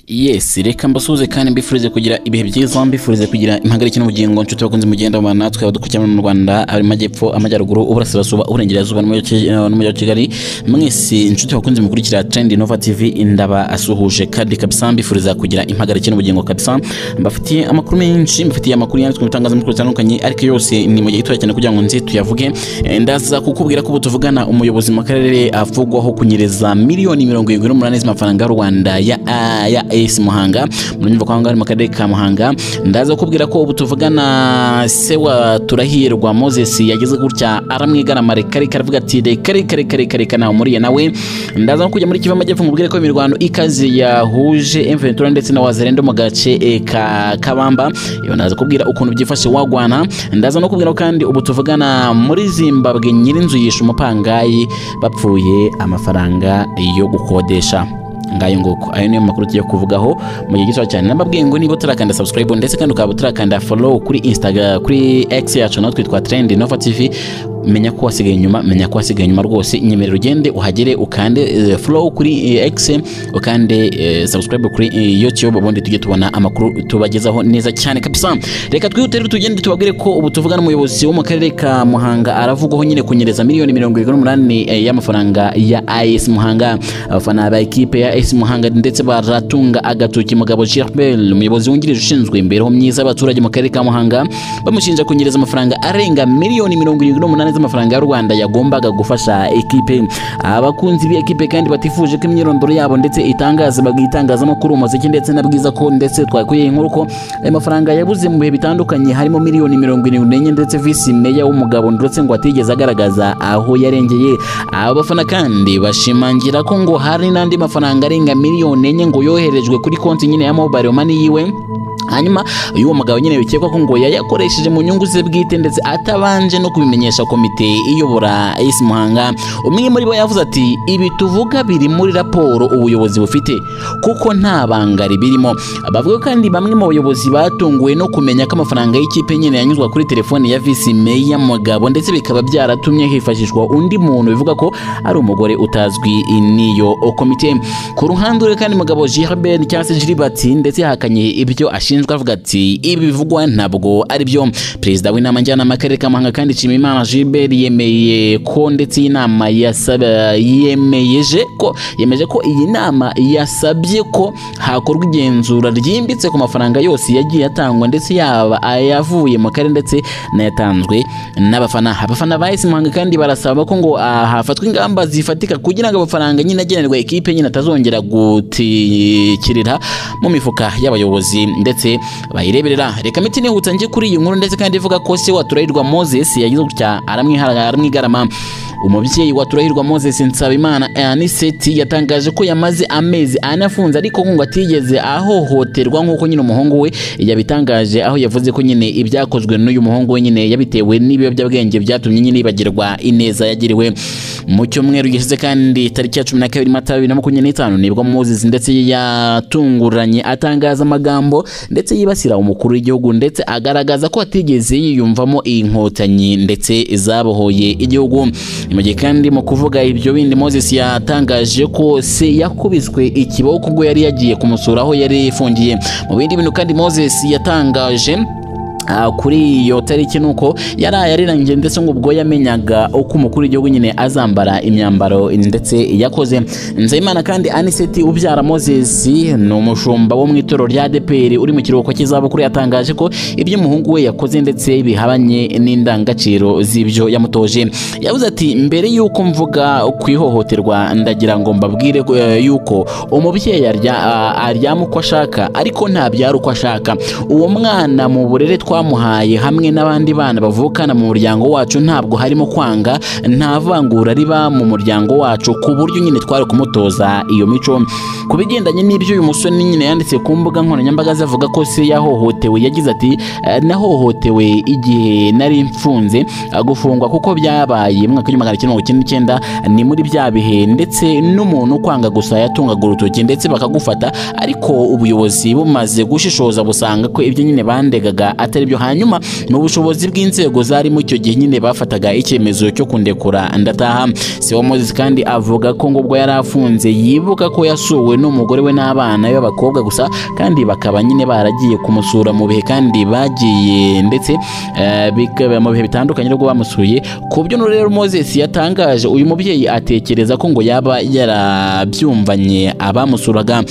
Yes, reka mbasuze kandi mbifurize kugira ibihe byiza, mbifurize kugira impagarike n'ubugingo nshuti bakunze mugenda mu natwe abadukurikira mu Rwanda, ari majyepfo, amajyaruguru, uburasirazuba, uburengerazuba n'umujyi wa Kigali. Mwese nshuti bakunze mukurikira Trend Nova TV, ndaba asuhuje kandi kabisa mbifuriza kugira impagarike n'ubugingo kabisa. Mbafitiye amakuru menshi, mbafitiye amakuru yanditswe mu bitangazamakuru bitandukanye, ariko yose ni mu gihe gito cyane kugira ngo nzi tuyavuge. Ndaza kukubwira ko tuvugana umuyobozi mu karere avugwaho kunyereza miliyoni 78 z'amafaranga y'u Rwanda ya AS Muhanga, murumva ko hangari mu karere ka Muhanga. Ndaza kubwira ko ubu tuvugana se wa Turahirwa Moses yageze gutya aramwigarama kare karavuga ati kare kana muri nawe. Ndaza kujya muri Kivu Amajyepfo mubwire ko imirwano ikaze yahuje M23 ndetse na Wazalendo mu gace ka Kabamba. Iyo ndaza kubwira ukuntu byifashe wagwana. Ndaza no kubwira kandi ubu tuvugana muri Zimbabwe nyirinzu yishe umupangayi bapfuye amafaranga yo gukodesha. Ngayo nguko ayo niyo makuru tugiye kuvugaho mu gihe gito cyane. Nababwiye ngo niba turakanda subscribe ndetse kandi ukaba turakanda follow kuri Instagram, kuri X yacu no twitwa Trend Nova TV, menya ko wasigaye inyuma, rwose nyemerera ugende uhagere ukande follow kuri X, ukande subscribe kuri YouTube, ubundi tujye tubona amakuru tubagezaho neza cyane kabisa. Reka twihutire tugende tubabwire ko ubu tuvugana umuyobozi wo mu karere ka Muhanga aravugwaho nyine kunyereza miliyoni 78 y'amafaranga ya AS Muhanga. Abafana ba equipe ya AS Muhanga ndetse baratunga agatoki Mugabo Gilbert, umuyobozi wungirije ushinzwe imbereho myiza y'abaturage mu karere ka Muhanga, bamushinja kunyereza amafaranga arenga miliyoni 78 z'amafaranga y'u Rwanda yagombaga gufasha equipe. Abakunzi b'equipe kandi batifuje ko imyirondoro yabo ndetse itangaza bagitangazamakuru umuziki ndetse nabwiza ko ndetse twakuye inkuru ko ayo mafaranga yabuze mu bihe bitandukanye, harimo miliyoni 74 ndetse visi meya w'umugabo ndetse ngo atigeze agaragaza aho yarengeye. Abafana kandi bashimangira ko ngo hari n'andi mafaranga arenga miliyoni 4 ngo yoherejwe kuri konti nyine ya mobile money yiwe. Hanyuma uyu mugabo nyine bikekwa ko ngo yayakoresheje mu nyungu ze bwite ndetse atabanje no kubimenyesha komite iyobora AS Muhanga. Umwe muri bo yavuze ati ibi tuvuga biri muri raporo ubuyobozi bufite kuko nta bangari birimo. Abavuga kandi bamwe mu bayobozi batunguwe no kumenya ko amafaranga y'ikipe nyine yanyuzwa kuri telefone ya visi meya Mugabo ndetse bikaba byaratumye hifashishwa undi muntu bivuga ko ari umugore utazwi niyo komite. Ku ruhande kandi Mugabo Gilbert cyangwa Gilbert ndetse hakanye ibyo ashinzwe avuga ati ibi bivugwa ntabwo ari byo. Perezida w'inama njyanama y'akarere ka Muhanga kandi Nshimiyimana Gilbert yemeye ko ndetse inama yemeje ko iyi nama yasabye ko hakorwa igenzura ryimbitse ku mafaranga yose yagiye atangwa ndetse yaba ayavuye mu karere ndetse n'ayatanzwe n'abafana. Abafana ba AS Muhanga kandi barasaba ko ngo hafatwa ingamba zifatika kugira ngo amafaranga nyine agenerwa equipe nyine atazongera gutikirira mu mifuka y'abayobozi ndetse bayireberera. Reka miti nihuta nje kuri iyi nkuru ndetse kandi ivuga ko se wa Turahirwa Moses yagize gutya aramwigarama. Umubyeyi wa Turahirwa Moses Nsabimana Aniseti yatangaje ko yamaze amezi anafunze ariko ngo atigeze ahohoterwa nk'uko nyine umuhungu we yabitangaje, aho yavuze ko nyine ibyakozwe n'uyu muhungu we nyine yabitewe n'ibiyobyabwenge byatumye nyine ibagirwa ineza yagiriwe. Mu cyumweru gishize kandi tariki ya 12 Mata 2025 nibwo Moses ndetse yatunguranye atangaza amagambo ndetse yibasira umukuru w'igihugu ndetse agaragaza ko atigeze yiyumvamo inkotanyi ndetse zabohoye igihugu. Mu gihe kandi mu kuvuga ibyo bindi Moses yatangaje ko se yakubiswe ikiboko ubwo yari yagiye kumusura aho yari ifungiye. Mu bindi bintu kandi Moses yatangaje kuri iyo tariki nuko yararirangije ndetse ngo ubwo yamenyaga uko umukuru w'igihugu nyine azambara imyambaro ndetse yakoze. Nzeyimana kandi Aniseti ubyara Moses ni umushumba wo mu itorero rya ADPR uri mu kiruhuko cy'izabukuru, yatangaje ko ibyo umuhungu we yakoze ndetse bihabanye n'indangagaciro z'ibyo yamutoje. Yavuze ati mbere yuko mvuga kwihohoterwa ndagira ngo mbabwire yuko umubyeyi aryama uko ashaka ariko ntabyara uko ashaka. Uwo mwana mu burere twamuhaye hamwe n'abandi bana bavukana mu muryango wacu ntabwo harimo kwanga, nta vangura riba mu muryango wacu ku buryo nyine twari kumutoza iyo mico. Ku bigendanye n'ibyo uyu musore nyine yanditse ku mbuga nkoranyambaga zavuga ko se yahohotewe, yagize ati nahohotewe igihe nari mfunze gufungwa kuko byabaye mu mwaka wa 1999 ni muri bya bihe ndetse n'umuntu kwanga gusa yatungaga urutoki ndetse bakagufata, ariko ubuyobozi bumaze gushishoza busanga ko ibyo nyine bandegaga atari atari byo. Hanyuma mu bushobozi bw'inzego zari mu cyo gihe nyine bafataga icyemezo cyo kundekura ndataha. Se wa Moses kandi avuga ko ngo ubwo yari afunze yibuka ko yasuwe n'umugore we n'abana b'abakobwa gusa, kandi bakaba nyine baragiye kumusura mu bihe kandi bagiye ndetse mu bihe bitandukanye rwo bamusuye. Ku byo rero Moses yatangaje, uyu mubyeyi atekereza ko ngo yaba yarabyumvanye abamusuraga.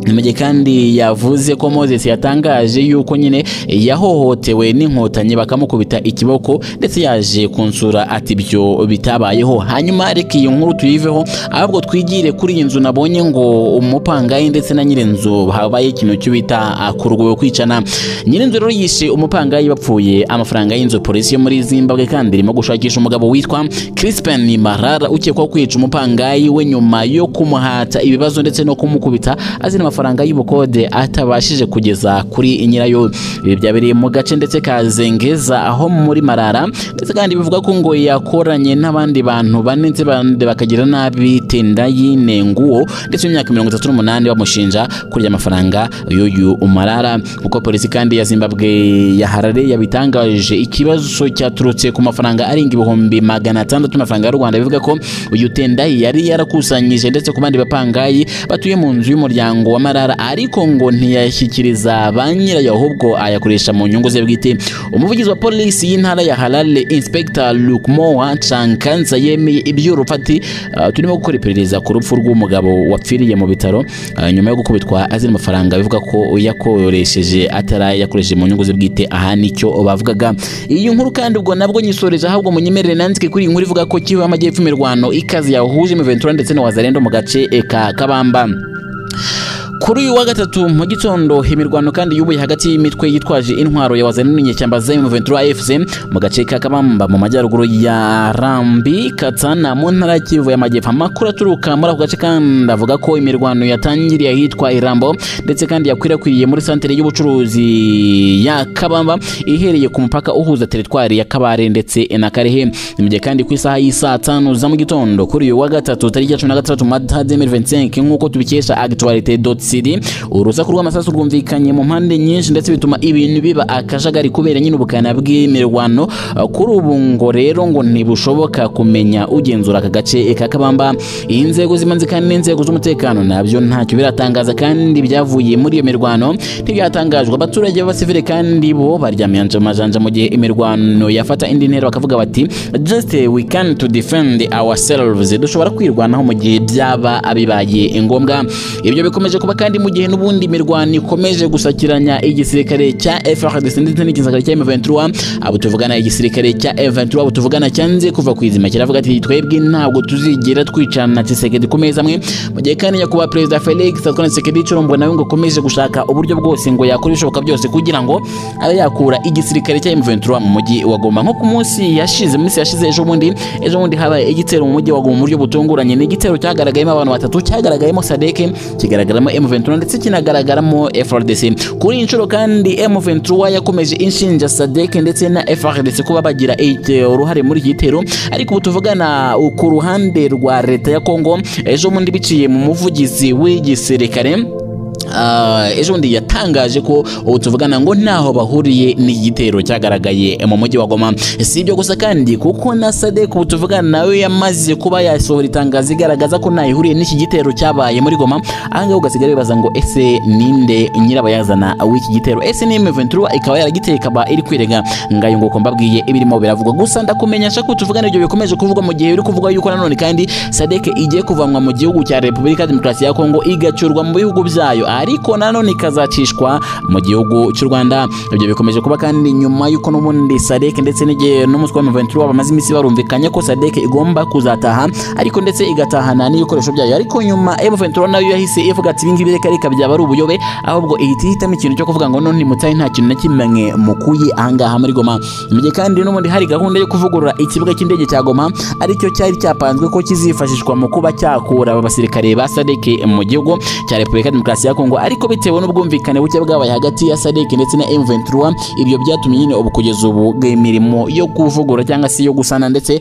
Nimuje kandi yavuze ko Moses yatangaje yuko nyine yahohotewe n'inkotanyi bakamukubita ikiboko, ndetse yaje kunsura ati byo bitabayeho. Hanyuma reka iyi nkuru tuyiveho, ahubwo twigire kuri iyi nzu nabonye ngo umupangayi ndetse na nyirinzu habaye ikintu cyo bita kurugowe kwicana. Nyirinzu rero yishe umupangayi bapfuye amafaranga y'inzu. Polisi yo muri Zimbabwe kandi irimo gushakisha umugabo witwa Crispin Marara ukekwaho kwica umupangayi we nyuma yo kumuhata ibibazo ndetse no kumukubita azina amafaranga y'ubukode atabashije kugeza kuri nyirayo. Ibi byabereye mu gace ndetse ka Zengeza aho muri Marara, ndetse kandi bivuga ko ngo yakoranye n'abandi bantu bane ndetse bande bakagira nabi Tendai Nenguo ndetse mu myaka 38 bamushinja kurya amafaranga y'uyu Marara. Uko polisi kandi ya Zimbabwe ya Harare yabitangaje, ikibazo cyaturutse ku mafaranga arenga ibihumbi 600 amafaranga y'u Rwanda. Bivuga ko uyu Tendai yari yarakusanyije ndetse ku bandi bapangayi batuye mu nzu y'umuryango wa Marara, ariko ngo ntiyashyikiriza ba nyirayo ahubwo ayakoresha mu nyungu ze bwite. Umuvugizi wa polisi y'intara ya Harare Inspector Lukmoa Chankanza yemeye iby'urupfati turimo gukora iperereza ku rupfu rw'umugabo wapfiriye mu bitaro nyuma yo gukubitwa azira amafaranga. Bivuga ko yakoresheje atarayakoresheje mu nyungu ze bwite. Aha nicyo bavugaga. Iyi nkuru kandi ubwo nabwo nyisoreje ahubwo munyemerere nandike kuri inkuru ivuga ko Kivu y'Amajyepfo imirwano ikazi yahuje Ventura ndetse na Wazalendo mu gace ka Kabamba. Kuri uyu wa gatatu mu gitondo imirwano kandi yubuye hagati y'imitwe yitwaje intwaro ya Wazalendo n'inyeshyamba za M23 AFC mu gace ka Kabamba mu majyaruguru ya Rambi Katana mu ntara Kivu y'Amajyepfo. Amakuru aturuka muri ako gace kandi avuga ko imirwano yatangiriye ahitwa Irambo ndetse kandi yakwirakwiriye muri santere y'ubucuruzi ya Kabamba ihereye ku mupaka uhuza teritwari ya Kabare ndetse na Karehe. Nimuje kandi ku isaha y'isa 5 za mu gitondo kuri uyu wa gatatu tariki ya 16 Mata 2025 nk'uko tubikesha actualite.cd urusaku rw'amasasu rwumvikanye mu mpande nyinshi ndetse bituma ibintu biba akajagari kubera nyine ubukana bw'imirwano. Kuri ubu ngo rero ngo ntibushoboka kumenya ugenzura aka gace ka Kabamba. Inzego zimanze kandi n'inzego z'umutekano nabyo ntacyo biratangaza kandi byavuye muri iyo mirwano ntibyatangajwe. Abaturage b'abasivile kandi bo baryamye amajanja mu gihe imirwano yafata indi ntera bakavuga bati just we can to defend ourselves, dushobora kwirwanaho mu gihe byaba abibaye ngombwa. Ibyo bikomeje kuba kandi mu gihe n'ubundi imirwano ikomeje gusakiranya igisirikare cya FARDC ndetse n'igisirikare cya M23. Abo tuvugana igisirikare cya M23 abo tuvugana cyanze kuva kwizima kiravuga ati twebwe ntabwo tuzigera twicana na Tshisekedi ku meza amwe. Mu gihe kandi nyakubahwa Perezida Felix Antoine Tshisekedi Chilombo nawe ngo akomeje gushaka uburyo bwose ngo yakora ibishoboka byose kugira ngo abe yakura igisirikare cya M23 mu mujyi wa Goma. Nko ku munsi yashize ejo bundi habaye igitero mu mujyi wa Goma mu buryo butunguranye. Ni igitero cyagaragayemo abantu batatu, cyagaragayemo Sadek, kigaragaramo M23 ndetse kinagaragaramo FARDC. Kuri inshuro kandi M23 yakomeje inshinja Sadek ndetse na FARDC kuba bagira uruhare muri gitero, ariko butuvugana ku ruhande rwa leta ya Kongo ejo bundi biciye mu muvugizi w'igisirikare ejo bundi yatangaje ko ubu tuvugana ngo ntaho bahuriye n'igitero cyagaragaye mu mujyi wa Goma. Si ibyo gusa kandi kuko na Sadek ubu tuvugana nawe yamaze kuba yasohora itangazo igaragaza ko ntayihuriye n'iki gitero cyabaye muri Goma. Ahangaho ugasigara bibaza ngo ese ninde nyirabayazana w'iki gitero? Ese ni M23 ikaba yaragiteye ikaba iri kwirega? Ngayo ngo mbabwiye ibirimo biravugwa. Gusa ndakumenyesha ko tuvugana ibyo bikomeje kuvugwa mu gihe uri kuvugwa yuko nanone kandi Sadek igiye kuvanwa mu gihugu cya Repubulika Demokarasi ya Kongo igacurwa mu bihugu byayo, ariko nanone ikazacishwa mu gihugu cy'u Rwanda. Ibyo bikomeje kuba kandi nyuma yuko n'ubundi Sadek ndetse n'umutwe wa M23 bamaze iminsi barumvikanye ko Sadek igomba kuzataha, ariko ndetse igatahana n'ibikoresho byayo. Ariko nyuma M23 nayo yahise ivuga ati ibingibi reka byaba ari ubuyobe, ahubwo ihitamo ikintu cyo kuvuga ngo none mutaye nta kintu na kimwe mukuye ahangaha muri Goma. Mu gihe kandi n'ubundi hari gahunda yo kuvugurura ikibuga cy'indege cya Goma, aricyo cyari cyapanzwe ko kizifashishwa mu kuba cyakura abasirikare ba Sadek mu gihugu cya Repubulika Demokarasi ya Kongo. ngo ariko bitewe n'ubwumvikane buke bwabaye hagati ya SADC ndetse na M23 ibyo byatumye nyine ubu kugeza ubu imirimo yo kuvugura cyangwa se yo gusana ndetse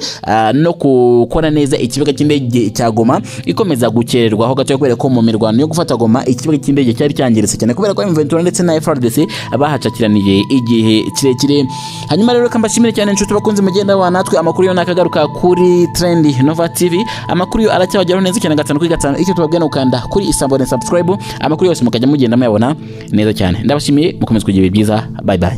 no gukora neza ikibuga cy'indege cya Goma ikomeza gukererwa aho gato kubera ko mu mirwano yo gufata Goma ikibuga cy'indege cyari cyangiritse cyane kubera ko M23 ndetse na FARDC bahacakiraniye igihe kirekire. Hanyuma rero kambashimire cyane inshuti bakunze mugenda wa natwe amakuru yo nakagaruka kuri Trend Nova TV, amakuru yo aracyabageraho neza cyane 5 kuri 5 icyo tubabwira ukanda kuri isabone subscribe, amakuru yose mukajya mugenda muyabona neza cyane. Ndabashimiye mukomeze kugira ibyiza, bye bye.